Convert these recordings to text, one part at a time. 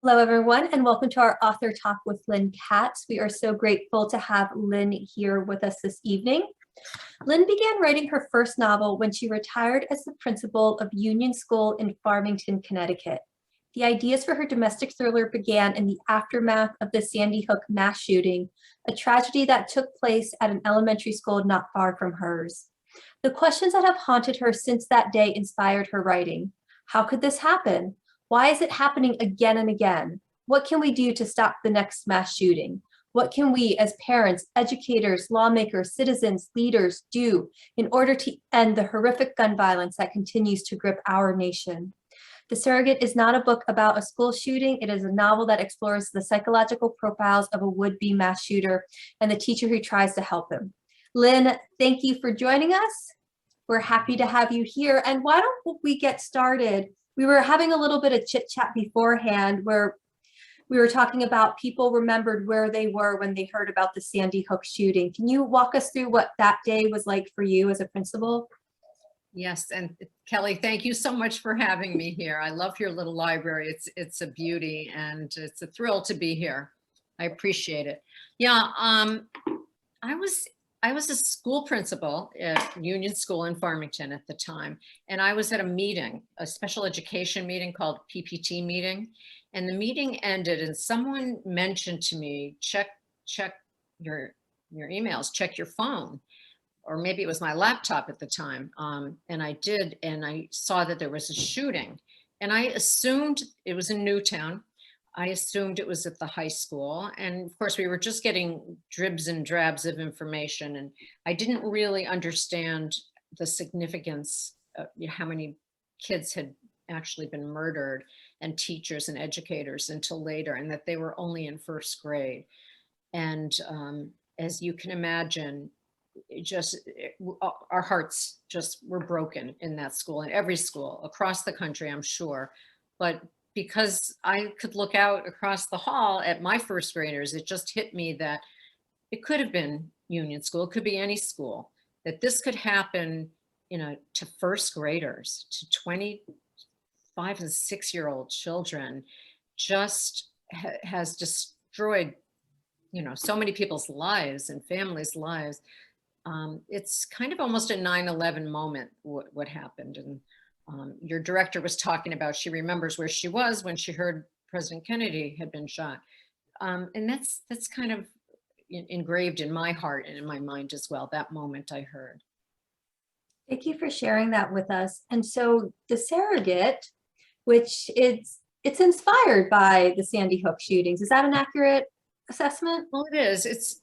Hello, everyone, and welcome to our author talk with Lynn Katz. We are so grateful to have Lynn here with us this evening. Lynn began writing her first novel when she retired as the principal of Union School in Farmington, Connecticut. The ideas for her domestic thriller began in the aftermath of the Sandy Hook mass shooting, a tragedy that took place at an elementary school not far from hers. The questions that have haunted her since that day inspired her writing. How could this happen? Why is it happening again and again? What can we do to stop the next mass shooting? What can we as parents, educators, lawmakers, citizens, leaders do in order to end the horrific gun violence that continues to grip our nation? The Surrogate is not a book about a school shooting. It is a novel that explores the psychological profiles of a would-be mass shooter and the teacher who tries to help him. Lynn, thank you for joining us. We're happy to have you here. And why don't we get started? We were having a little bit of chit chat beforehand where we were talking about people remembered where they were when they heard about the Sandy Hook shooting. Can you walk us through what that day was like for you as a principal? Yes, and Kelly, thank you so much for having me here. I love your little library. It's a beauty, and it's a thrill to be here. I appreciate it. Yeah, I was a school principal at Union School in Farmington at the time, and I was at a meeting, a special education meeting called PPT meeting, and the meeting ended, and someone mentioned to me, check your emails, check your phone. Or maybe it was my laptop at the time. And I did, and I saw that there was a shooting. And I assumed it was in Newtown. I assumed it was at the high school. And of course, we were just getting dribs and drabs of information. And I didn't really understand the significance of how many kids had actually been murdered and teachers and educators until later, and that they were only in first grade. And as you can imagine, our hearts just were broken in that school, in every school across the country, I'm sure. But because I could look out across the hall at my first graders, it just hit me that it could have been Union School, it could be any school, that this could happen, to first graders, to 25 and 6-year-old children, just has destroyed, so many people's lives and families' lives. It's kind of almost a 9/11 moment, what happened. And your director was talking about, she remembers where she was when she heard President Kennedy had been shot. And that's kind of engraved in my heart and in my mind as well, that moment I heard. Thank you for sharing that with us. And so the Surrogate, which it's inspired by the Sandy Hook shootings. Is that an accurate assessment? Well, it is.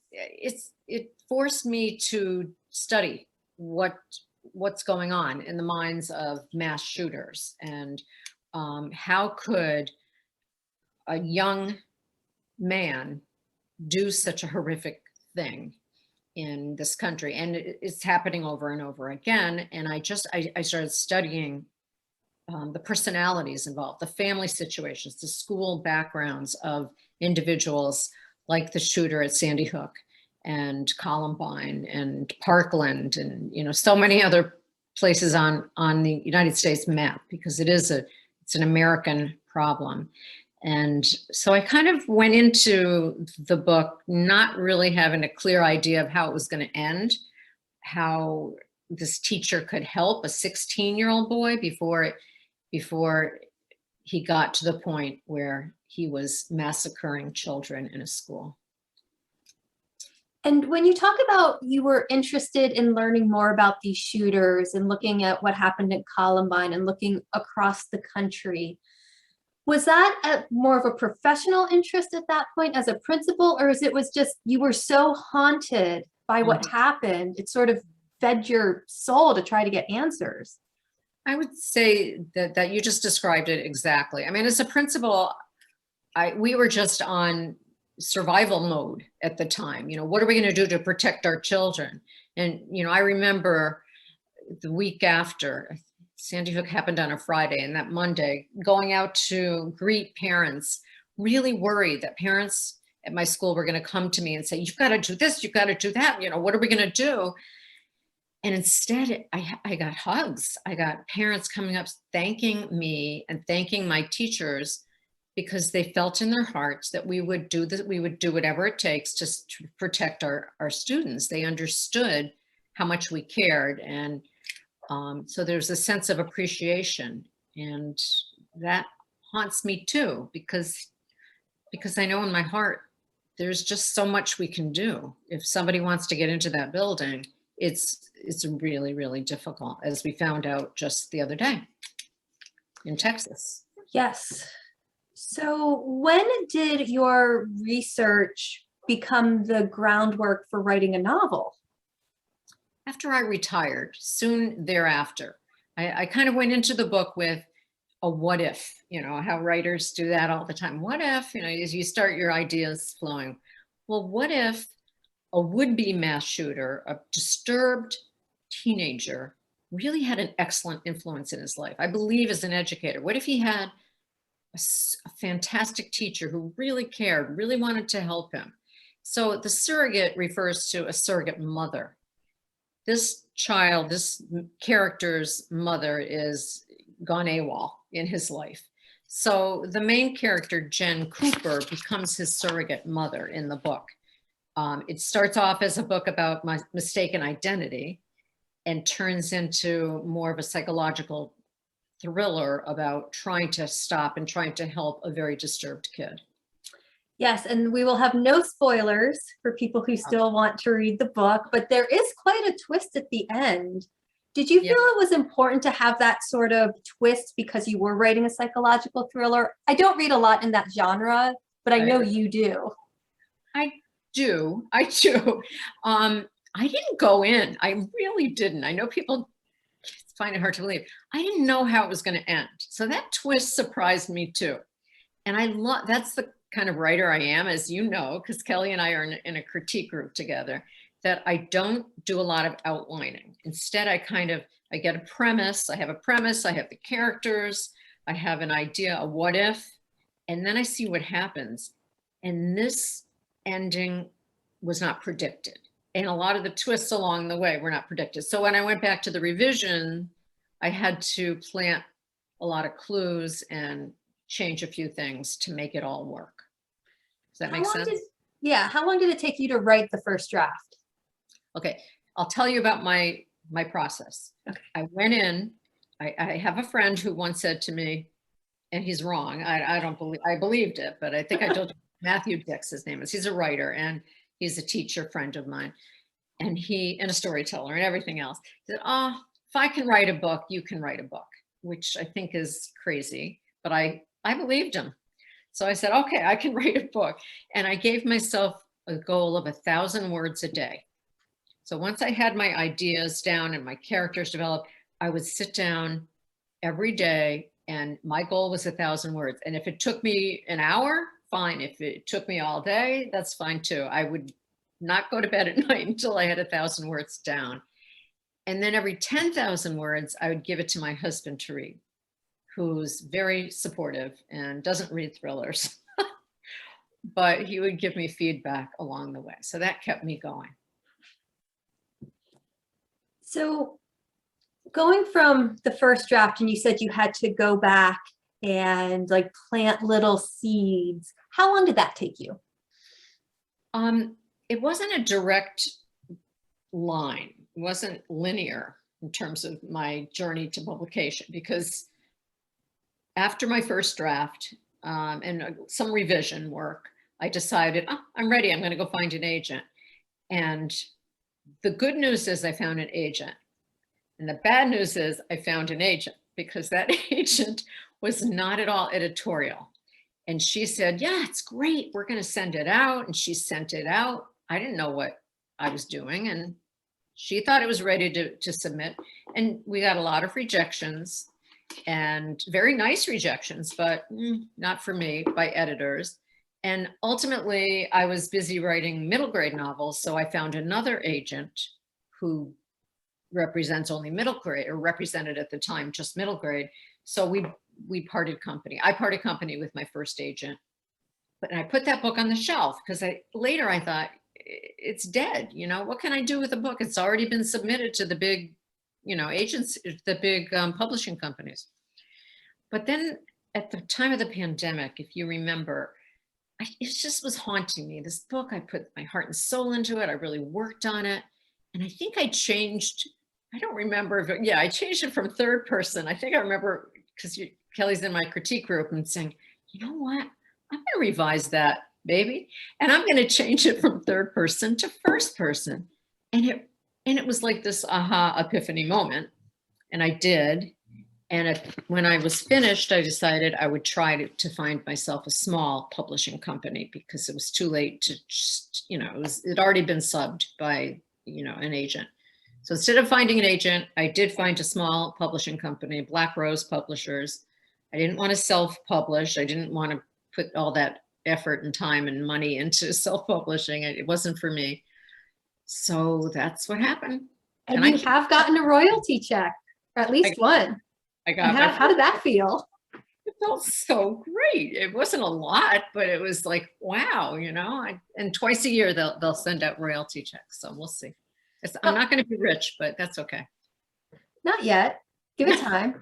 It forced me to study what's going on in the minds of mass shooters, and how could a young man do such a horrific thing in this country. And it's happening over and over again. And I started studying the personalities involved, the family situations, the school backgrounds of individuals like the shooter at Sandy Hook and Columbine and Parkland, and so many other places on the United States map, because it's an American problem. And so I kind of went into the book not really having a clear idea of how it was going to end, how this teacher could help a 16-year-old boy before he got to the point where he was massacring children in a school. And when you talk about you were interested in learning more about these shooters and looking at what happened at Columbine and looking across the country, was that more of a professional interest at that point as a principal, or was just you were so haunted by what happened, it sort of fed your soul to try to get answers? I would say that you just described it exactly. I mean, as a principal, we were just on survival mode at the time. What are we going to do to protect our children? And, I remember the week after Sandy Hook happened on a Friday, and that Monday, going out to greet parents, really worried that parents at my school were going to come to me and say, you've got to do this, you've got to do that, what are we going to do? And instead, I got hugs. I got parents coming up thanking me and thanking my teachers because they felt in their hearts that we would do whatever it takes just to protect our students. They understood how much we cared. And so there's a sense of appreciation, and that haunts me too, because I know in my heart, there's just so much we can do. If somebody wants to get into that building, it's really, really difficult, as we found out just the other day in Texas. Yes. So when did your research become the groundwork for writing a novel? After I retired, soon thereafter, I kind of went into the book with a what if, how writers do that all the time. What if, as you start your ideas flowing, well, what if a would-be mass shooter, a disturbed teenager, really had an excellent influence in his life? I believe as an educator, what if he had a fantastic teacher who really cared, really wanted to help him? So the surrogate refers to a surrogate mother. This child, this character's mother is gone AWOL in his life. So the main character, Jen Cooper, becomes his surrogate mother in the book. It starts off as a book about my mistaken identity and turns into more of a psychological thriller about trying to stop and trying to help a very disturbed kid. Yes, and we will have no spoilers for people who still want to read the book, but there is quite a twist at the end. Did you feel it was important to have that sort of twist because you were writing a psychological thriller? I don't read a lot in that genre, but I know you do. I do. I didn't go in. I really didn't. I know people find it hard to believe. I didn't know how it was going to end. So that twist surprised me too. And that's the kind of writer I am, as you know, because Kelly and I are in a critique group together, that I don't do a lot of outlining. Instead, I get a premise. I have a premise. I have the characters. I have an idea, a what if, and then I see what happens. And this ending was not predicted. And a lot of the twists along the way were not predicted. So when I went back to the revision, I had to plant a lot of clues and change a few things to make it all work. Does that make sense? How long did it take you to write the first draft? Okay, I'll tell you about my process. Okay. I went in, I have a friend who once said to me, and he's wrong, I believed it, but I think I told you, Matthew Dix, his name is, he's a writer and he's a teacher friend of mine, and a storyteller and everything else. He said, oh, if I can write a book, you can write a book, which I think is crazy, but I believed him. So I said, okay, I can write a book. And I gave myself a goal of 1,000 words a day. So once I had my ideas down and my characters developed, I would sit down every day, and my goal was 1,000 words. And if it took me an hour, fine. If it took me all day, that's fine too. I would not go to bed at night until I had 1,000 words down. And then every 10,000 words, I would give it to my husband to read, who's very supportive and doesn't read thrillers, but he would give me feedback along the way. So that kept me going. So going from the first draft, and you said you had to go back and like plant little seeds. How long did that take you? It wasn't a direct line. It wasn't linear in terms of my journey to publication, because after my first draft and some revision work, I decided, I'm ready. I'm going to go find an agent. And the good news is I found an agent. And the bad news is I found an agent, because that agent was not at all editorial. And she said, yeah, it's great. We're going to send it out. And she sent it out. I didn't know what I was doing. And she thought it was ready to submit. And we got a lot of rejections, and very nice rejections, but not for me, by editors. And ultimately, I was busy writing middle grade novels. So I found another agent who represents only middle grade, or represented at the time just middle grade. So we parted company. I parted company with my first agent, but I put that book on the shelf, because later I thought, it's dead. What can I do with a book? It's already been submitted to the big, agents, the big publishing companies. But then at the time of the pandemic, if you remember, it just was haunting me. This book, I put my heart and soul into it. I really worked on it. And I think I changed, I don't remember, but yeah, I changed it from third person. I think I remember because Kelly's in my critique group and saying, you know what, I'm going to revise that, baby. And I'm going to change it from third person to first person. And it was like this aha epiphany moment. And I did. And when I was finished, I decided I would try to find myself a small publishing company because it was too late to just, it'd already been subbed by, an agent. So instead of finding an agent, I did find a small publishing company, Black Rose Publishers. I didn't want to self-publish. I didn't want to put all that effort and time and money into self-publishing. It wasn't for me. So that's what happened. And you have gotten a royalty check, or at least one. I got how did that feel? It felt so great. It wasn't a lot, but it was like, wow, and twice a year they'll send out royalty checks. So we'll see. I'm not going to be rich, but that's okay. Not yet. Give it time.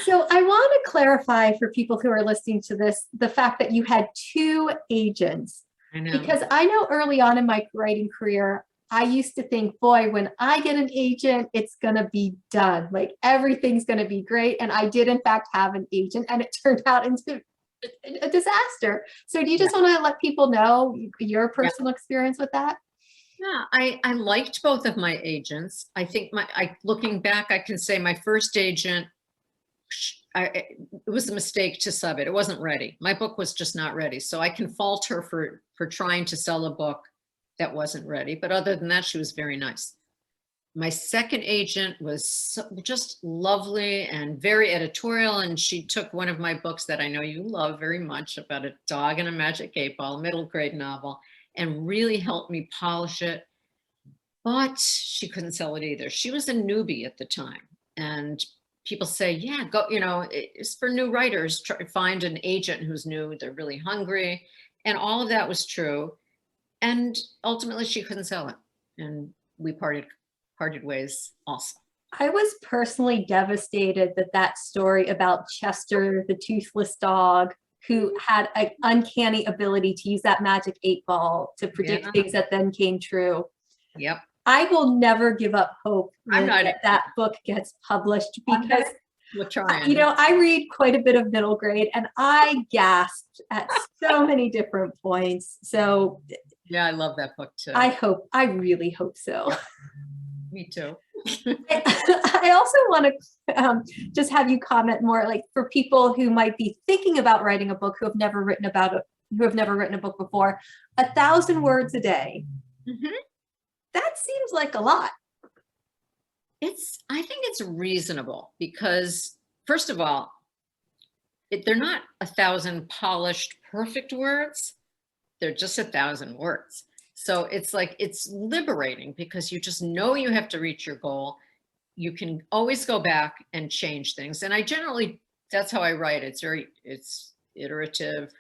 So I want to clarify for people who are listening to this, the fact that you had 2 agents. I know. Because I know early on in my writing career, I used to think, boy, when I get an agent, it's going to be done. Like everything's going to be great. And I did in fact have an agent and it turned out into a disaster. So do you just want to let people know your personal experience with that? Yeah, I liked both of my agents. I think looking back, I can say my first agent, it was a mistake to sub it. It wasn't ready. My book was just not ready. So I can fault her for trying to sell a book that wasn't ready. But other than that, she was very nice. My second agent was just lovely and very editorial. And she took one of my books that I know you love very much about a dog and a magic 8-ball, middle grade novel, and really helped me polish it. But she couldn't sell it either. She was a newbie at the time. And people say, yeah, go, it's for new writers, try to find an agent who's new, they're really hungry. And all of that was true. And ultimately she couldn't sell it. And we parted ways also. I was personally devastated that story about Chester, the toothless dog, who had an uncanny ability to use that magic 8-ball to predict things that then came true. Yep. I will never give up hope that book gets published because, we're trying. I read quite a bit of middle grade and I gasped at so many different points. So yeah, I love that book too. I really hope so. Me too. I also want to just have you comment more, like for people who might be thinking about writing a book, who have never written a book before, 1,000 words a day. Mm-hmm. That seems like a lot. I think it's reasonable because first of all, they're not 1,000 polished, perfect words. They're just 1,000 words. So it's like, it's liberating because you just know you have to reach your goal. You can always go back and change things. And that's how I write. It's iterative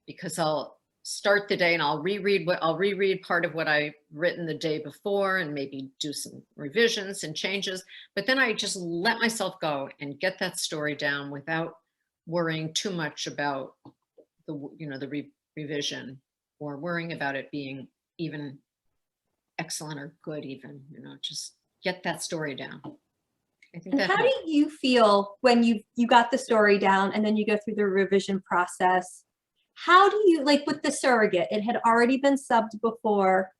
because I'll start the day and I'll reread part of what I've written the day before and maybe do some revisions and changes. But then I just let myself go and get that story down without worrying too much about the revision or worrying about it being even excellent or good even, just get that story down. I think and how do you feel when you got the story down and then you go through the revision process? How do you, like with the Surrogate, it had already been subbed before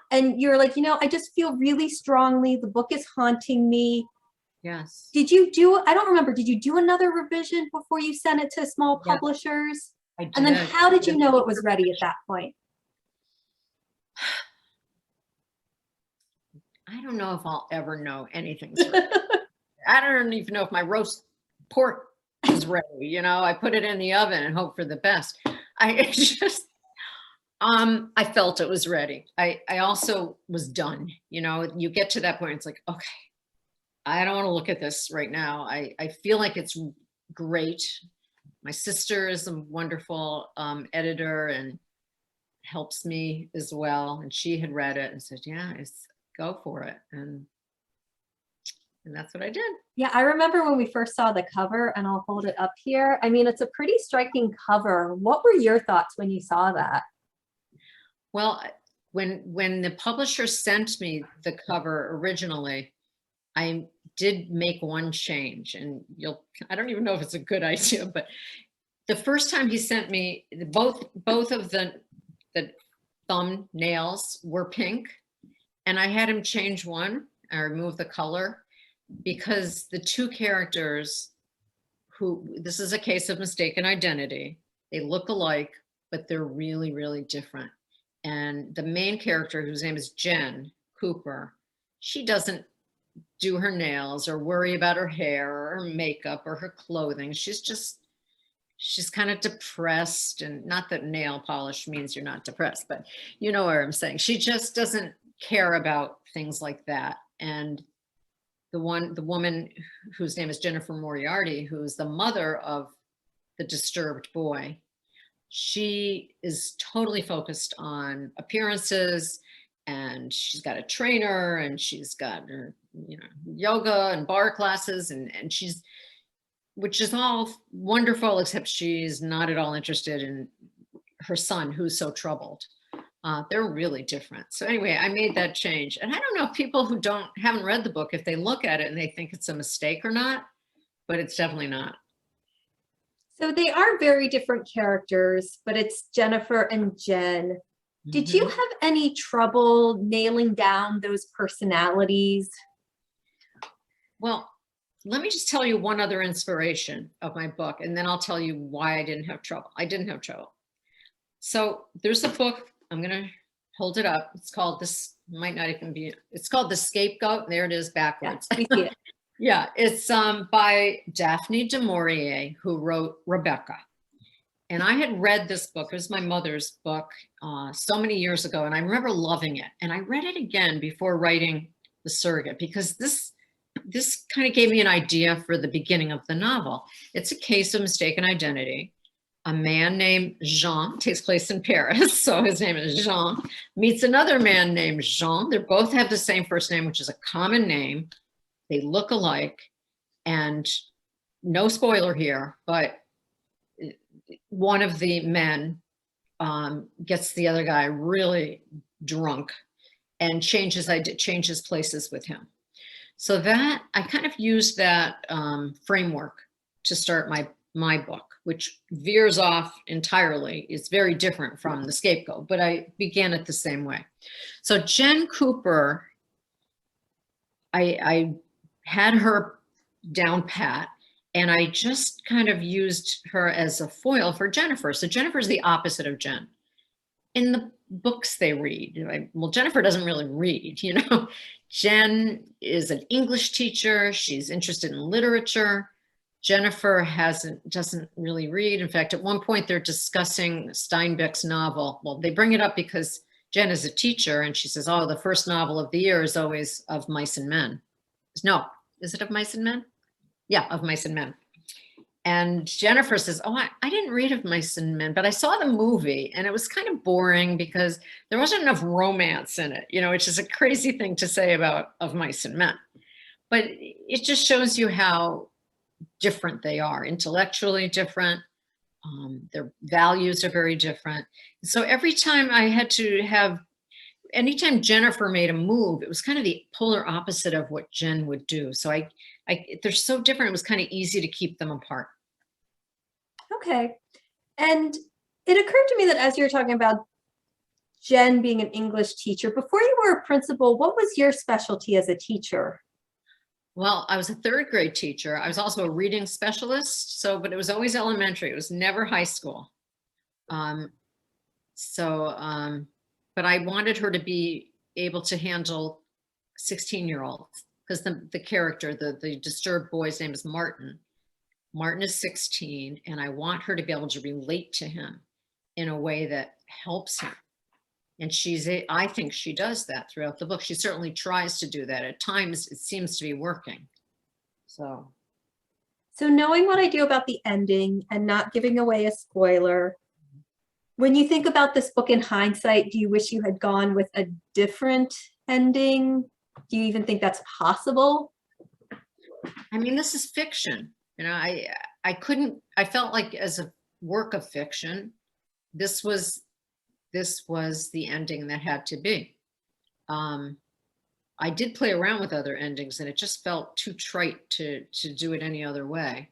and you're like, I just feel really strongly, the book is haunting me. Yes. I don't remember, did you do another revision before you sent it to small publishers? I did. And then how did you know it was ready at that point? I don't know if I'll ever know anything's ready. I don't even know if my roast pork is ready. I put it in the oven and hope for the best. I felt it was ready. I also was done. You get to that point, it's like, okay, I don't want to look at this right now. I feel like it's great. My sister is a wonderful editor and helps me as well. And she had read it and said, yeah, go for it. And And that's what I did. Yeah, I remember when we first saw the cover, and I'll hold it up here. I mean, it's a pretty striking cover. What were your thoughts when you saw that? Well, when the publisher sent me the cover originally, I did make one change, and I don't even know if it's a good idea, but the first time he sent me, both of the thumbnails were pink, and I had him change one. I removed the color because the two characters this is a case of mistaken identity. They look alike, but they're really, really different. And the main character, whose name is Jen Cooper, she doesn't do her nails or worry about her hair or her makeup or her clothing. She's kind of depressed, and not that nail polish means you're not depressed, but you know what I'm saying. She just doesn't care about things like that. And the woman whose name is Jennifer Moriarty, who's the mother of the disturbed boy, she is totally focused on appearances, and she's got a trainer, and she's got her, yoga and bar classes, and which is all wonderful, except she's not at all interested in her son, who's so troubled. They're really different. So anyway, I made that change. And I don't know if people who haven't read the book, if they look at it and they think it's a mistake or not, but it's definitely not. So they are very different characters, but it's Jennifer and Jen. Did you have any trouble nailing down those personalities? Well, let me just tell you one other inspiration of my book, and then I'll tell you why I didn't have trouble. I didn't have trouble. So there's a book, I'm going to hold it up. It's called it's called The Scapegoat. There it is backwards. Yeah, we see it. Yeah, it's by Daphne du Maurier, who wrote Rebecca. And I had read this book. It was my mother's book so many years ago, and I remember loving it. And I read it again before writing The Surrogate, because this kind of gave me an idea for the beginning of the novel. It's a case of mistaken identity. A man named Jean, takes place in Paris, so his name is Jean, meets another man named Jean. They both have the same first name, which is a common name. They look alike, and no spoiler here, but one of the men gets the other guy really drunk and changes places with him. So that I kind of used that framework to start my book, which veers off entirely. It's very different from The Scapegoat, but I began it the same way. So Jen Cooper, I had her down pat, and I just kind of used her as a foil for Jennifer. So Jennifer's the opposite of Jen. In the books they read, well, Jennifer doesn't really read, Jen is an English teacher. She's interested in literature. Jennifer doesn't really read. In fact, at one point they're discussing Steinbeck's novel. Well, they bring it up because Jen is a teacher, and she says, oh, the first novel of the year is always Of Mice and Men. No, is it Of Mice and Men? Yeah, Of Mice and Men. And Jennifer says, oh, I didn't read Of Mice and Men, but I saw the movie, and it was kind of boring because there wasn't enough romance in it, which is a crazy thing to say about Of Mice and Men. But it just shows you how different they are, intellectually different. Their values are very different. So every time anytime Jennifer made a move, it was kind of the polar opposite of what Jen would do. So they're so different. It was kind of easy to keep them apart. Okay. And it occurred to me that as you were talking about Jen being an English teacher, before you were a principal, what was your specialty as a teacher? Well, I was a third grade teacher. I was also a reading specialist. But it was always elementary. It was never high school. But I wanted her to be able to handle 16-year-olds, because the character, the disturbed boy's name is Martin. Martin is 16, and I want her to be able to relate to him in a way that helps him. And I think she does that throughout the book. She certainly tries to do that. At times, it seems to be working. So knowing what I do about the ending and not giving away a spoiler, when you think about this book in hindsight, do you wish you had gone with a different ending? Do you even think that's possible? I mean, this is fiction. You know, I felt like as a work of fiction, this was the ending that had to be. I did play around with other endings and it just felt too trite to do it any other way.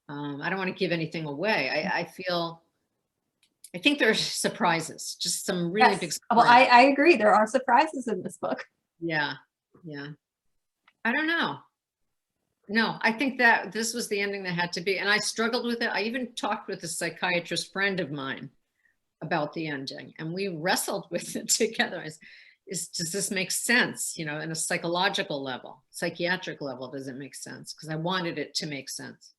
I don't want to give anything away. I think there's surprises, just some really big Yes. Well, surprises. I agree. There are surprises in this book. Yeah. Yeah. I don't know. No, I think that this was the ending that had to be. And I struggled with it. I even talked with a psychiatrist friend of mine about the ending and we wrestled with it together. Does this make sense? You know, in a psychological level, psychiatric level, does it make sense? Because I wanted it to make sense.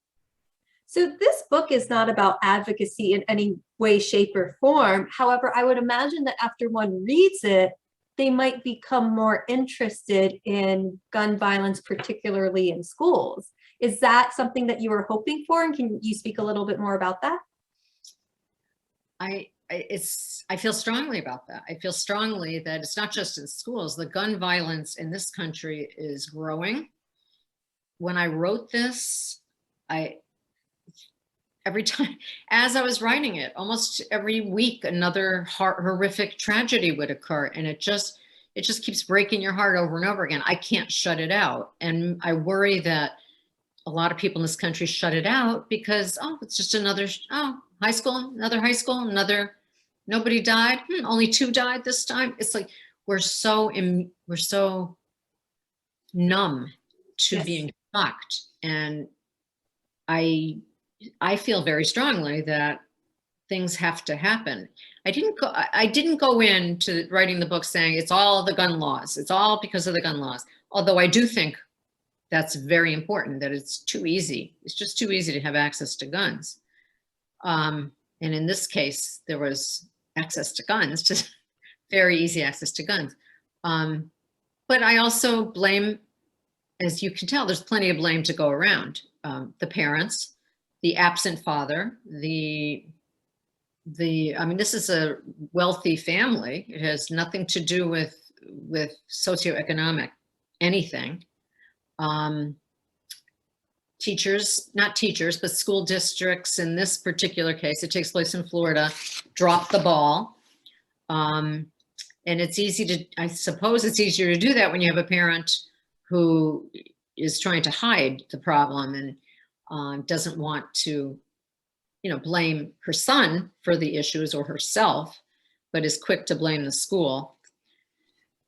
So this book is not about advocacy in any way, shape, or form. However, I would imagine that after one reads it, they might become more interested in gun violence, particularly in schools. Is that something that you were hoping for? And can you speak a little bit more about that? I feel strongly about that. I feel strongly that it's not just in schools. The gun violence in this country is growing. When I wrote this, every time, as I was writing it, almost every week, another horrific tragedy would occur. And it just keeps breaking your heart over and over again. I can't shut it out. And I worry that a lot of people in this country shut it out because, oh, it's just another, high school, nobody died. Only 2 died this time. It's like, we're so numb to Yes. being shocked. And I feel very strongly that things have to happen. I didn't go into writing the book saying it's all the gun laws. It's all because of the gun laws. Although I do think that's very important, that it's too easy. It's just too easy to have access to guns. And in this case, there was access to guns, just very easy access to guns. But I also blame, as you can tell, there's plenty of blame to go around. The parents, the absent father, I mean, this is a wealthy family. It has nothing to do with socioeconomic anything. Teachers, not teachers, but school districts in this particular case, it takes place in Florida, dropped the ball. And it's I suppose it's easier to do that when you have a parent who is trying to hide the problem and doesn't want to, blame her son for the issues or herself, but is quick to blame the school.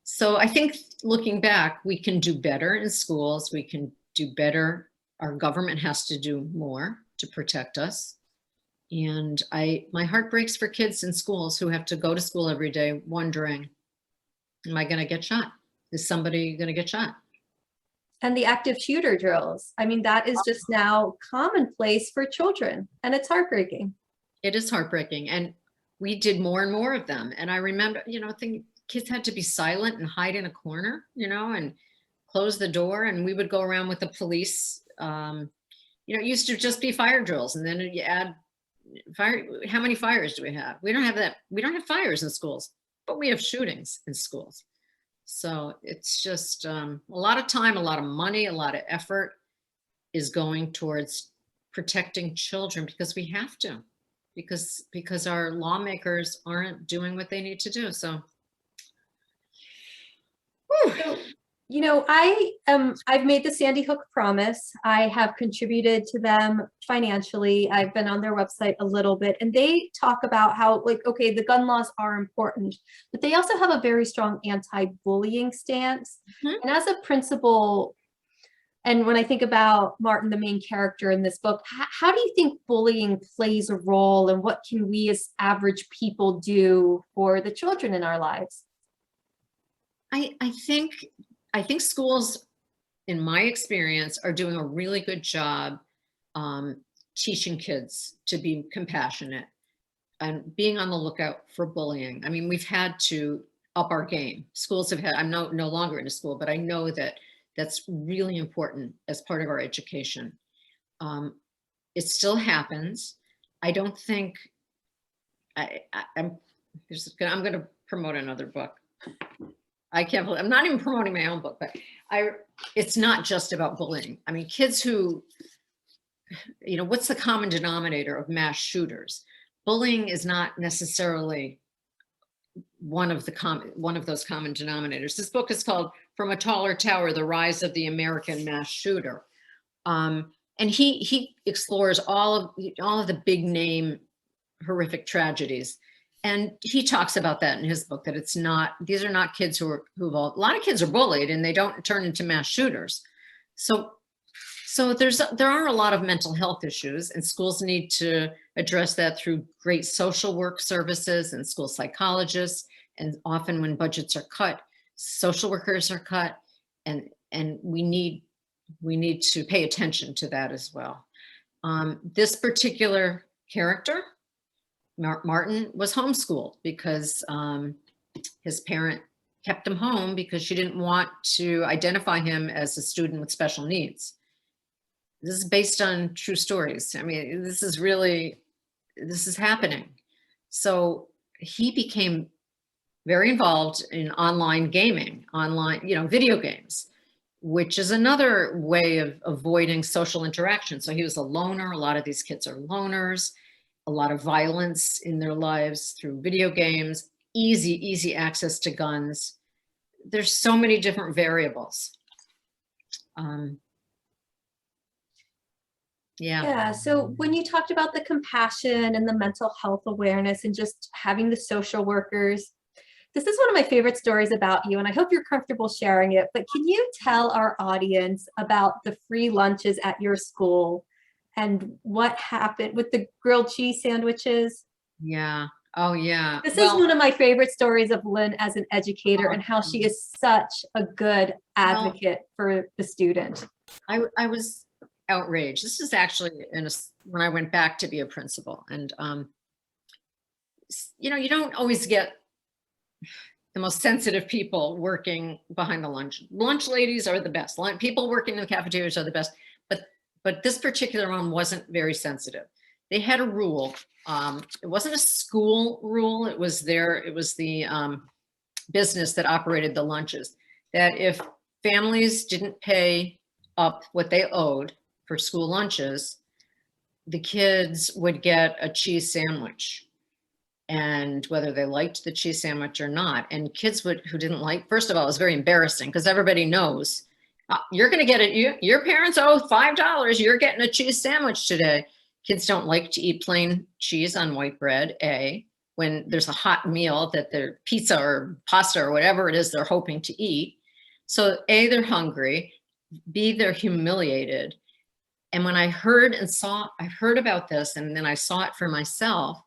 So I think looking back, we can do better in schools. We can do better. Our government has to do more to protect us. And my heart breaks for kids in schools who have to go to school every day wondering, am I going to get shot? Is somebody going to get shot? And the active shooter drills. I mean, that is just now commonplace for children, and it's heartbreaking. It is heartbreaking. And we did more and more of them. And I remember, kids had to be silent and hide in a corner, and close the door. And we would go around with the police. It used to just be fire drills. And then you add fire. How many fires do we have? We don't have that. We don't have fires in schools, but we have shootings in schools. So it's just a lot of time, a lot of money, a lot of effort is going towards protecting children because we have to, because our lawmakers aren't doing what they need to do. So, So, I've made the Sandy Hook promise. I have contributed to them financially. I've been on their website a little bit, and they talk about how, okay, the gun laws are important, but they also have a very strong anti-bullying stance. Mhm. And as a principal, and when I think about Martin, the main character in this book, how do you think bullying plays a role, and what can we as average people do for the children in our lives? I think schools, in my experience, are doing a really good job teaching kids to be compassionate and being on the lookout for bullying. I mean, we've had to up our game. Schools have had, I'm no longer in a school, but I know that that's really important as part of our education. It still happens. I don't think, I'm going to promote another book. I can't believe, I'm not even promoting my own book, but it's not just about bullying. I mean, kids who, what's the common denominator of mass shooters? Bullying is not necessarily one of those common denominators. This book is called From a Taller Tower, The Rise of the American Mass Shooter. And he explores all of the big name horrific tragedies. And he talks about that in his book, that these are not kids a lot of kids are bullied and they don't turn into mass shooters. So there are a lot of mental health issues, and schools need to address that through great social work services and school psychologists. And often when budgets are cut, social workers are cut, and we need to pay attention to that as well. This particular character, Martin, was homeschooled because his parent kept him home because she didn't want to identify him as a student with special needs. This is based on true stories. I mean, this is happening. So he became very involved in online gaming, video games, which is another way of avoiding social interaction. So he was a loner. A lot of these kids are loners. A lot of violence in their lives through video games, easy access to guns. There's so many different variables. Yeah. So when you talked about the compassion and the mental health awareness and just having the social workers, this is one of my favorite stories about you, and I hope you're comfortable sharing it, but can you tell our audience about the free lunches at your school and what happened with the grilled cheese sandwiches? Yeah. Oh, yeah. This is one of my favorite stories of Lynn as an educator and how she is such a good advocate for the student. I was outraged. This is actually when I went back to be a principal, and you don't always get the most sensitive people working behind the lunch ladies are the best. People working in the cafeterias are the best, but this particular one wasn't very sensitive. They had a rule. It wasn't a school rule. It was the business that operated the lunches, that if families didn't pay up what they owed for school lunches, the kids would get a cheese sandwich, and whether they liked the cheese sandwich or not. And kids who didn't like, first of all, it was very embarrassing because everybody knows you're going to get it. Your parents owe $5. You're getting a cheese sandwich today. Kids don't like to eat plain cheese on white bread, when there's a hot meal that their pizza or pasta or whatever it is they're hoping to eat. So they're hungry, B, they're humiliated. And when I heard about this, and then I saw it for myself,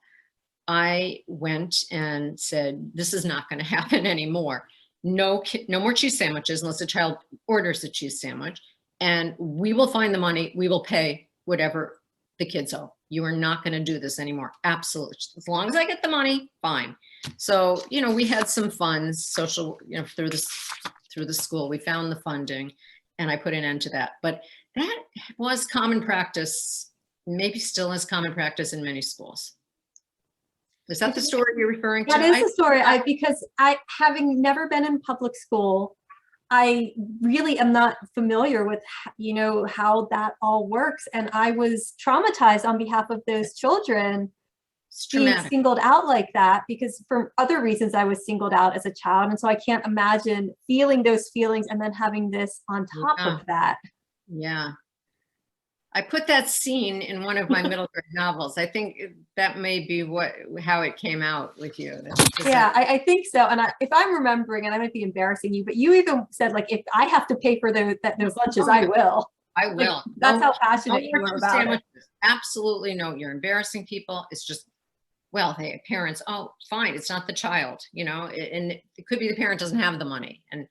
I went and said, this is not going to happen anymore. No more cheese sandwiches unless a child orders a cheese sandwich, and we will find the money. We will pay whatever the kids owe. You are not going to do this anymore. Absolutely. As long as I get the money, fine. So, we had some funds, social, through the school, we found the funding, and I put an end to that. But that was common practice, maybe still is common practice in many schools. Is that the story you're referring to? That is the story. Because having never been in public school, I really am not familiar with, how that all works. And I was traumatized on behalf of those children being singled out like that, because for other reasons I was singled out as a child. And so I can't imagine feeling those feelings and then having this on top of that. Yeah. I put that scene in one of my middle grade novels. I think that may be how it came out with you. Yeah, I think so. And if I'm remembering, and I might be embarrassing you, but you even said, like, if I have to pay for those lunches, I will. I will. Like, that's how passionate you were about it. Absolutely no. You're embarrassing people. It's just, hey, parents, oh, fine. It's not the child, and it could be the parent doesn't have the money. And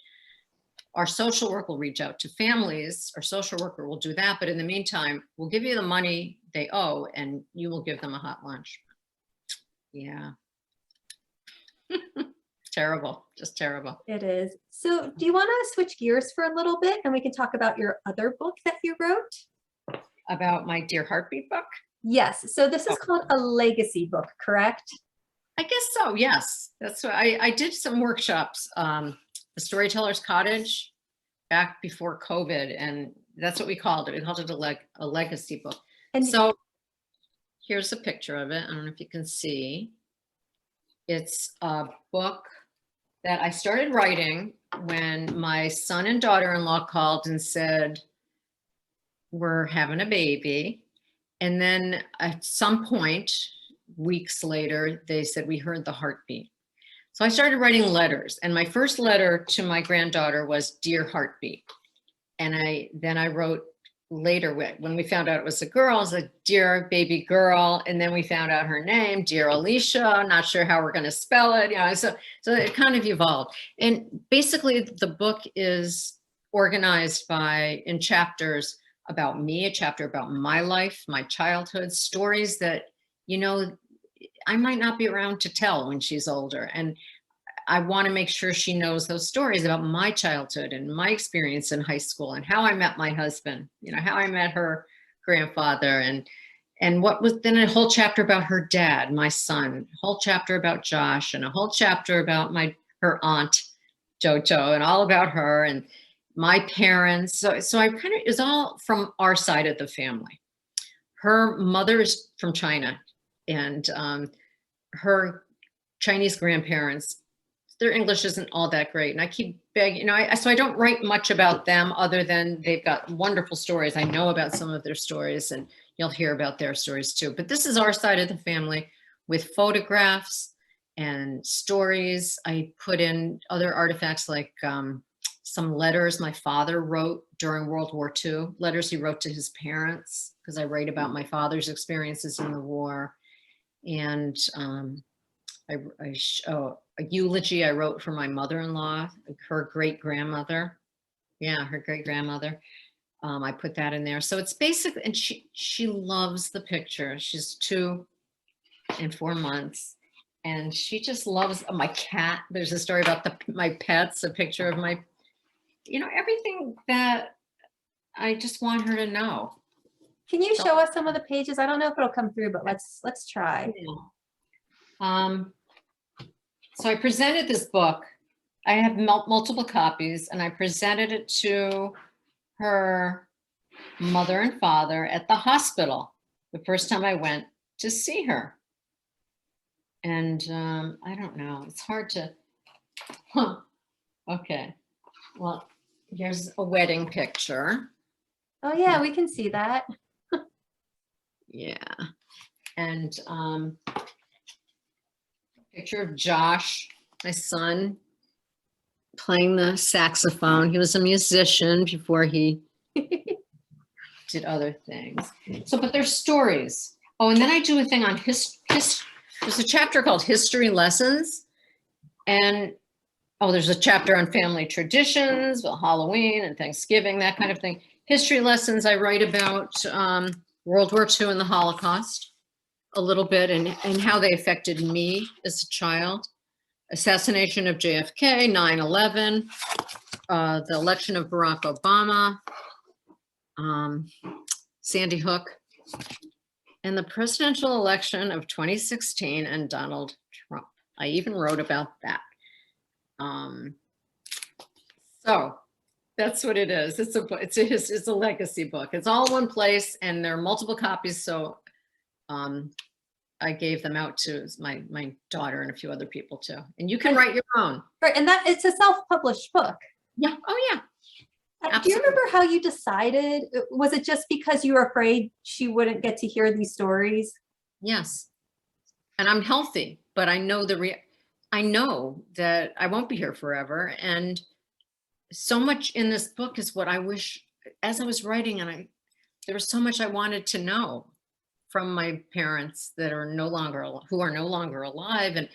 our social worker will reach out to families. Our social worker will do that. But in the meantime, we'll give you the money they owe and you will give them a hot lunch. Yeah. Terrible. Just terrible. It is. So do you want to switch gears for a little bit and we can talk about your other book that you wrote? About my Dear Heartbeat book? Yes. So this is called a legacy book, correct? I guess so. Yes. That's what I did some workshops a storyteller's cottage back before COVID, and that's what we called it. We called it a legacy book. And So here's a picture of it. I don't know if you can see. It's a book that I started writing when my son and daughter-in-law called and said, we're having a baby. And then at some point, weeks later, they said, we heard the heartbeat. So I started writing letters, and my first letter to my granddaughter was, Dear Heartbeat. And then I wrote later, when we found out it was a girl, I was like, Dear baby girl. And then we found out her name, Dear Alicia, not sure how we're going to spell it. You know, so it kind of evolved. And basically the book is organized in chapters about me, a chapter about my life, my childhood, stories that, you know, I might not be around to tell when she's older. And I want to make sure she knows those stories about my childhood and my experience in high school and how I met my husband, you know, how I met her grandfather, and what was then a whole chapter about her dad, my son, a whole chapter about Josh, and a whole chapter about her aunt Jojo, and all about her and my parents. So I kind of, is all from our side of the family. Her mother is from China, and her Chinese grandparents, their English isn't all that great. And I keep begging, you know, so I don't write much about them other than they've got wonderful stories. I know about some of their stories, and you'll hear about their stories too. But this is our side of the family with photographs and stories. I put in other artifacts like some letters my father wrote during World War II, letters he wrote to his parents, because I write about my father's experiences in the war. And a eulogy I wrote for my mother-in-law, her great-grandmother. Yeah, her great-grandmother. I put that in there. So it's basically, and she loves the picture. She's 2 and 4 months. And she just loves my cat. There's a story about my pets, a picture of my, you know, everything that I just want her to know. can you show us some of the pages? I don't know if it'll come through, but let's try. Yeah. So I presented this book. I have multiple copies, and I presented it to her mother and father at the hospital the first time I went to see her. And I don't know, it's hard to, okay. Well, here's a wedding picture. Oh yeah, we can see that. Yeah. And picture of Josh, my son, playing the saxophone. He was a musician before he did other things. So, but there's stories. Oh, and then I do a thing on there's a chapter called History Lessons. And there's a chapter on family traditions, well, Halloween and Thanksgiving, that kind of thing. History lessons, I write about World War II and the Holocaust a little bit, and how they affected me as a child. Assassination of JFK, 9/11, the election of Barack Obama, Sandy Hook, and the presidential election of 2016 and Donald Trump. I even wrote about that. So that's what it is. It's a legacy book. It's all one place, and there are multiple copies. So I gave them out to my daughter and a few other people too. And you can write your own. Right, and that it's a self-published book. Yeah. Oh yeah. Do you remember how you decided? Was it just because you were afraid she wouldn't get to hear these stories? Yes. And I'm healthy, but I know I know that I won't be here forever. And so much in this book is what I wish, as I was writing, and there was so much I wanted to know from my parents that are who are no longer alive. And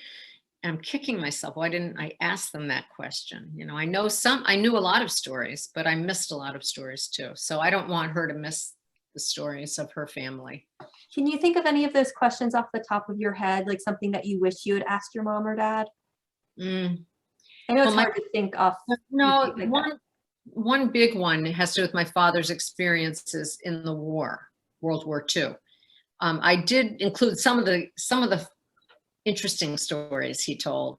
I'm kicking myself. Why didn't I ask them that question? You know, I knew a lot of stories, but I missed a lot of stories too. So I don't want her to miss the stories of her family. Can you think of any of those questions off the top of your head, like something that you wish you had asked your mom or dad? I know it's hard to think off. No, one big one has to do with my father's experiences in the war, World War II. I did include some of the interesting stories he told,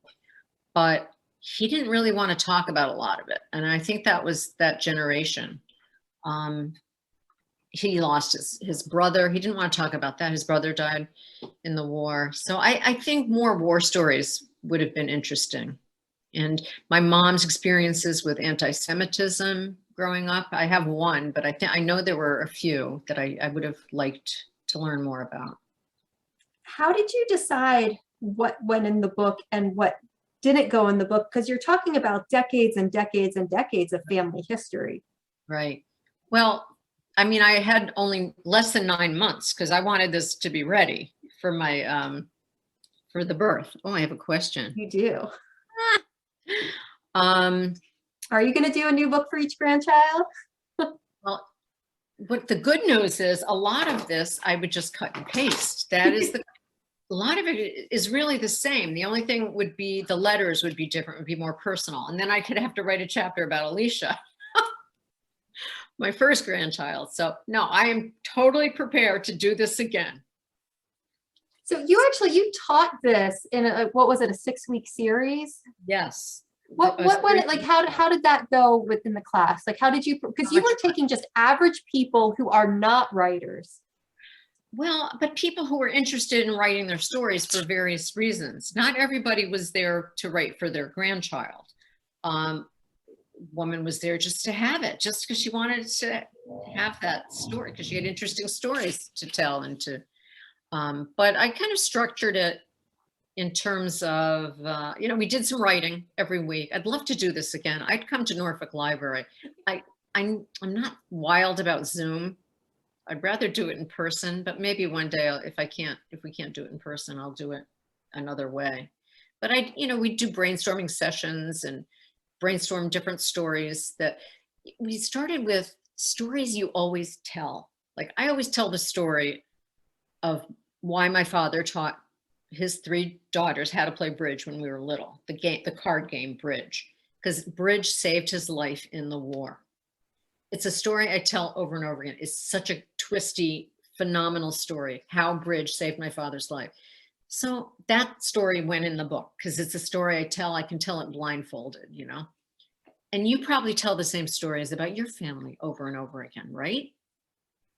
but he didn't really want to talk about a lot of it. And I think that was that generation. He lost his brother. He didn't want to talk about that. His brother died in the war. So I think more war stories would have been interesting. And my mom's experiences with anti-Semitism growing up, I have one, but I know there were a few that I would have liked to learn more about. How did you decide what went in the book and what didn't go in the book? Because you're talking about decades and decades and decades of family history. Right. Well, I mean, I had only less than 9 months because I wanted this to be ready for my for the birth. Oh, I have a question. You do. Um, Are you going to do a new book for each grandchild? well, what the good news is, a lot of this I would just cut and paste. That is a lot of it is really the same. The only thing would be the letters would be different, would be more personal. And then I could have to write a chapter about Alicia, my first grandchild. So no, I am totally prepared to do this again. So you taught this in what was it, a 6-week series? Yes. What went it like? How did that go within the class? Like, how did you, because you were taking just average people who are not writers. Well, but people who were interested in writing their stories for various reasons. Not everybody was there to write for their grandchild. Woman was there just to have it, just because she wanted to have that story, because she had interesting stories to tell and to, but I kind of structured it in terms of, we did some writing every week. I'd love to do this again. I'd come to Norfolk Library. I'm not wild about Zoom. I'd rather do it in person, but maybe one day if we can't do it in person, I'll do it another way. But we do brainstorming sessions and brainstorm different stories. That we started with stories you always tell. Like I always tell the story of why my father taught his 3 daughters how to play bridge when we were little, the card game Bridge, because bridge saved his life in the war. It's a story I tell over and over again. It's such a twisty, phenomenal story, how bridge saved my father's life. So that story went in the book because it's a story I can tell it blindfolded, And you probably tell the same stories about your family over and over again, right?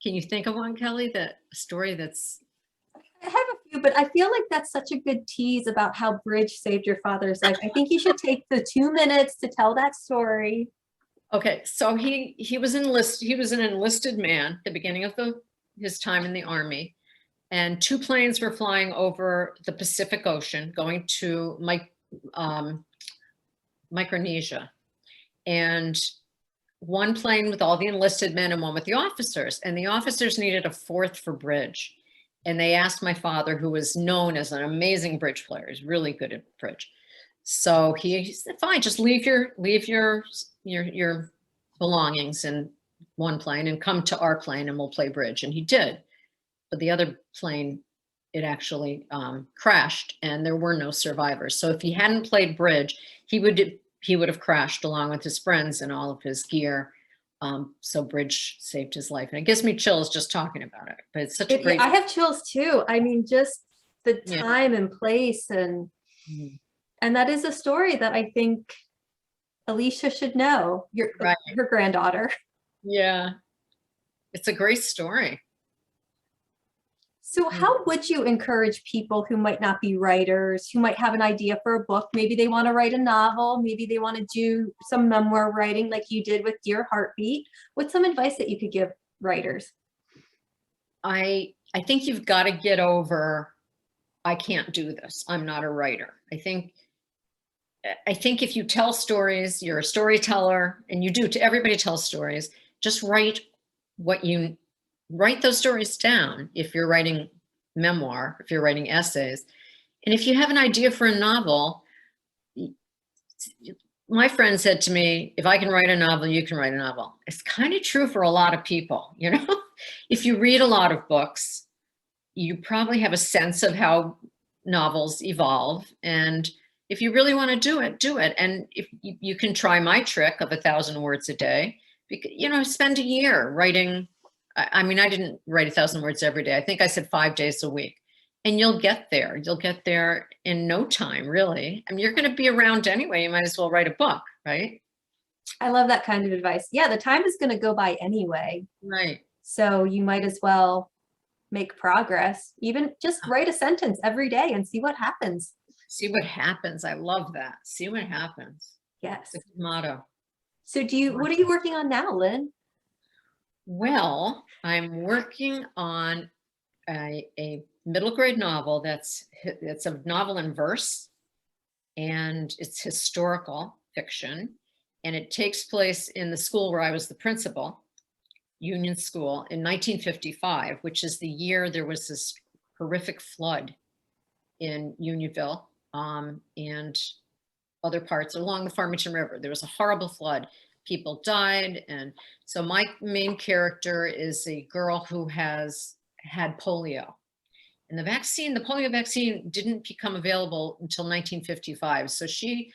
Can you think of one, Kelly, a story that's... I have a few, but I feel like that's such a good tease about how bridge saved your father's life. I think you should take the 2 minutes to tell that story. Okay, so he was an enlisted man at the beginning of his time in the Army, and 2 planes were flying over the Pacific Ocean going to Micronesia, and one plane with all the enlisted men and one with the officers, and the officers needed a 4th for bridge. And they asked my father, who was known as an amazing bridge player, he's really good at bridge. So he said, fine, just leave your belongings in one plane and come to our plane and we'll play bridge. And he did. But the other plane, it actually crashed and there were no survivors. So if he hadn't played bridge, he would have crashed along with his friends and all of his gear. So bridge saved his life. And it gives me chills just talking about it. But it's such a great... I have chills too. I mean, just the time and place and that is a story that I think Alicia should know, her granddaughter. Yeah, it's a great story. So how would you encourage people who might not be writers, who might have an idea for a book? Maybe they want to write a novel, maybe they want to do some memoir writing like you did with Dear Heartbeat. What's some advice that you could give writers? I think you've got to get over, I can't do this, I'm not a writer. I think if you tell stories, you're a storyteller, and everybody tells stories, just write those stories down. If you're writing memoir, if you're writing essays, and if you have an idea for a novel, my friend said to me, if I can write a novel, you can write a novel. It's kind of true for a lot of people, If you read a lot of books, you probably have a sense of how novels evolve, and if you really want to do it. And if you can try my trick of 1,000 words a day, spend a year writing. I mean, I didn't write 1,000 words every day. I think I said 5 days a week. And you'll get there. You'll get there in no time, really. I mean, you're going to be around anyway. You might as well write a book, right? I love that kind of advice. Yeah, the time is going to go by anyway. Right. So you might as well make progress. Even just write a sentence every day and see what happens. See what happens. I love that. See what happens. Yes. It's a good motto. So what are you working on now, Lynn? Well, I'm working on a middle grade novel it's a novel in verse, and it's historical fiction, and it takes place in the school where I was the principal, Union School, in 1955, which is the year there was this horrific flood in Unionville and other parts along the Farmington River. There was a horrible flood. People died. And so my main character is a girl who has had polio. And the polio vaccine didn't become available until 1955. So she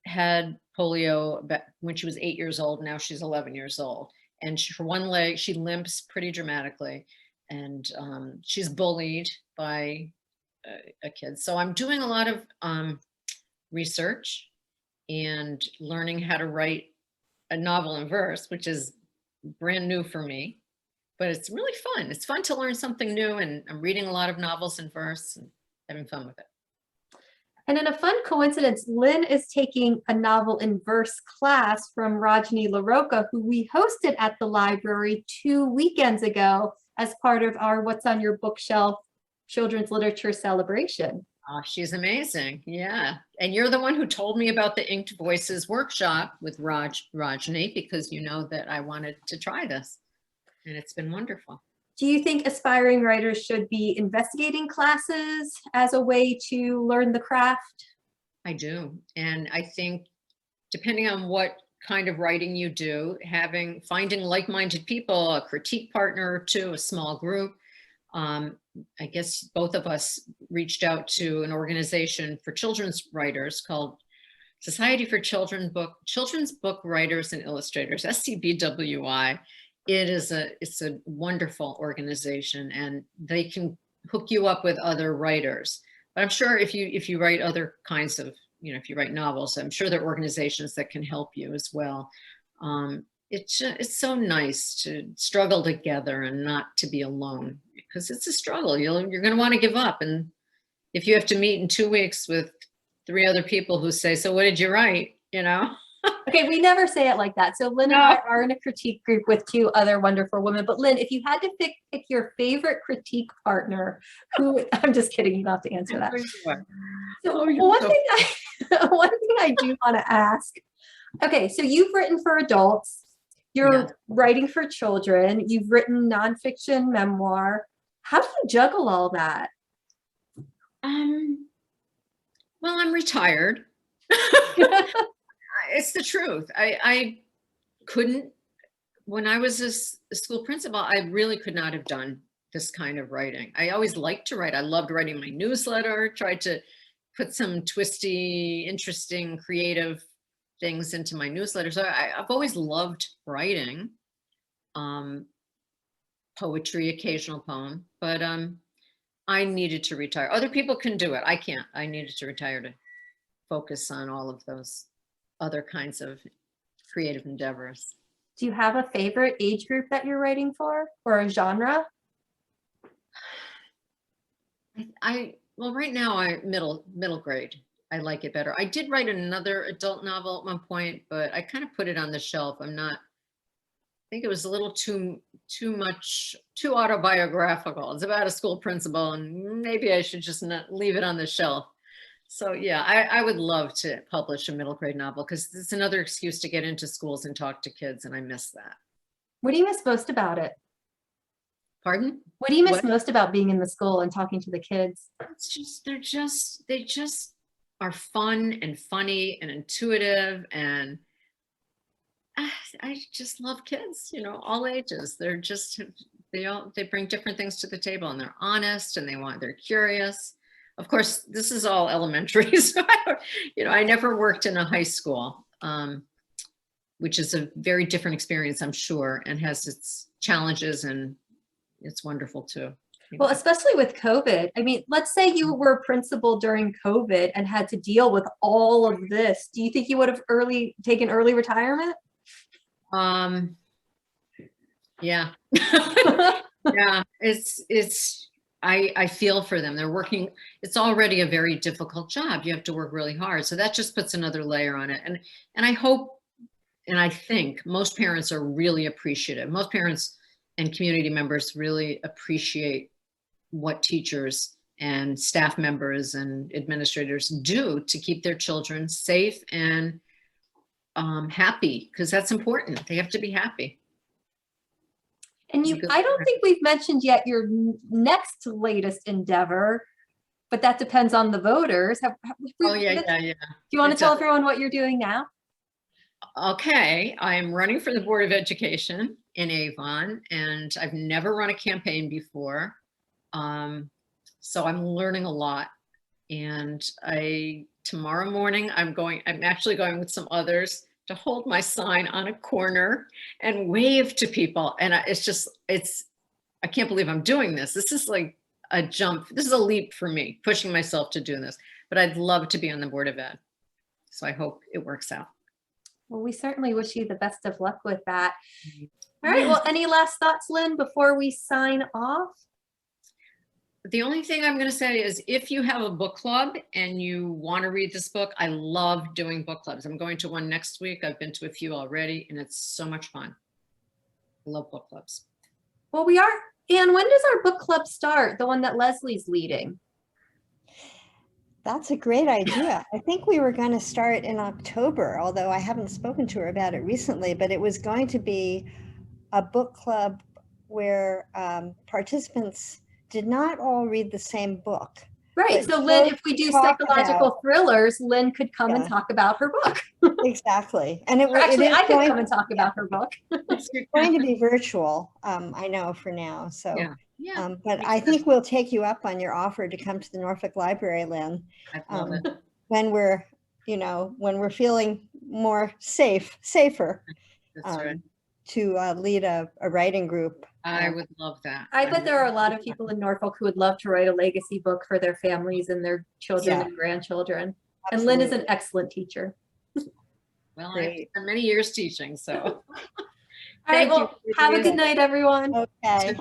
had polio when she was 8 years old. Now she's 11 years old. And her one leg, she limps pretty dramatically. And she's bullied by a kid. So I'm doing a lot of research and learning how to write a novel in verse, which is brand new for me, but it's really fun. It's fun to learn something new, and I'm reading a lot of novels in verse and having fun with it. And in a fun coincidence, Lynn is taking a novel in verse class from Rajni LaRocca, who we hosted at the library 2 weekends ago as part of our What's on Your Bookshelf Children's Literature Celebration. Oh, she's amazing. Yeah. And you're the one who told me about the Inked Voices workshop with Rajni, because you know that I wanted to try this, and it's been wonderful. Do you think aspiring writers should be investigating classes as a way to learn the craft? I do. And I think depending on what kind of writing you do, finding like-minded people, a critique partner or two, a small group. I guess both of us reached out to an organization for children's writers called Society for Children's Book Writers and Illustrators, SCBWI. It's a wonderful organization, and they can hook you up with other writers. But I'm sure if you write other kinds of, if you write novels, I'm sure there are organizations that can help you as well. It's so nice to struggle together and not to be alone, because it's a struggle. You're going to want to give up. And if you have to meet in 2 weeks with 3 other people who say, so what did you write? Okay, we never say it like that. So Lynn and I are in a critique group with 2 other wonderful women. But Lynn, if you had to pick your favorite critique partner, I'm just kidding, you don't have to answer that. So one thing I do want to ask. Okay, so you've written for adults. You're writing for children. You've written nonfiction memoir. How do you juggle all that? Well, I'm retired. It's the truth. I couldn't, when I was a school principal, I really could not have done this kind of writing. I always liked to write. I loved writing my newsletter, tried to put some twisty, interesting, creative things into my newsletter. So I've always loved writing, poetry, occasional poem, but I needed to retire. Other people can do it. I can't. I needed to retire to focus on all of those other kinds of creative endeavors. Do you have a favorite age group that you're writing for, or a genre? Well, right now I'm middle grade. I like it better. I did write another adult novel at one point, but I kind of put it on the shelf. I think it was a little too autobiographical. It's about a school principal, and maybe I should just not leave it on the shelf. So yeah, I would love to publish a middle grade novel, because it's another excuse to get into schools and talk to kids, and I miss that. What do you miss most about it? Pardon? What do you miss most about being in the school and talking to the kids? It's just, they just are fun and funny and intuitive, and I just love kids, all ages. They bring different things to the table, and they're honest, and they're curious. Of course, this is all elementary, so I never worked in a high school, which is a very different experience, I'm sure, and has its challenges, and it's wonderful too. Well, especially with COVID. I mean, let's say you were a principal during COVID and had to deal with all of this. Do you think you would have taken early retirement? Yeah. Yeah, I feel for them. They're working, it's already a very difficult job. You have to work really hard. So that just puts another layer on it. And I hope, and I think most parents are really appreciative. Most parents and community members really appreciate what teachers and staff members and administrators do to keep their children safe and happy, because that's important. They have to be happy. And I don't think we've mentioned yet your next latest endeavor, but that depends on the voters. Oh, yeah. Do you want to tell everyone what you're doing now? Okay, I'm running for the Board of Education in Avon, and I've never run a campaign before. So I'm learning a lot. And tomorrow morning, I'm actually going with some others to hold my sign on a corner and wave to people. And I can't believe I'm doing this. This is like a jump. This is a leap for me, pushing myself to do this, but I'd love to be on the Board of Ed. So I hope it works out. Well, we certainly wish you the best of luck with that. All right, well, any last thoughts, Lynn, before we sign off? The only thing I'm going to say is if you have a book club and you want to read this book, I love doing book clubs. I'm going to one next week. I've been to a few already, and it's so much fun. I love book clubs. Well, we are. Anne, when does our book club start? The one that Leslie's leading? That's a great idea. I think we were going to start in October, although I haven't spoken to her about it recently, but it was going to be a book club where participants did not all read the same book. Right. So Lynn, if we do psychological thrillers, Lynn could come and talk about her book. Exactly. And I could come and talk about her book. It's going to be virtual, I know, for now. So, yeah. But I think we'll take you up on your offer to come to the Norfolk Library, Lynn, when we're feeling more safer. That's right. To lead a writing group. I would love that. I bet there are a lot of people in Norfolk who would love to write a legacy book for their families and their children and grandchildren. Absolutely. And Lynn is an excellent teacher. Well, I've spent many years teaching, so. All right, well, have a good night, everyone. Okay.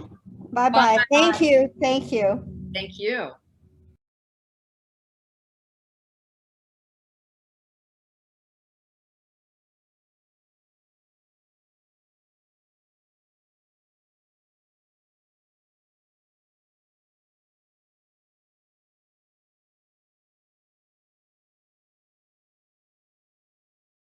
Bye-bye. Thank you. Thank you. Thank you.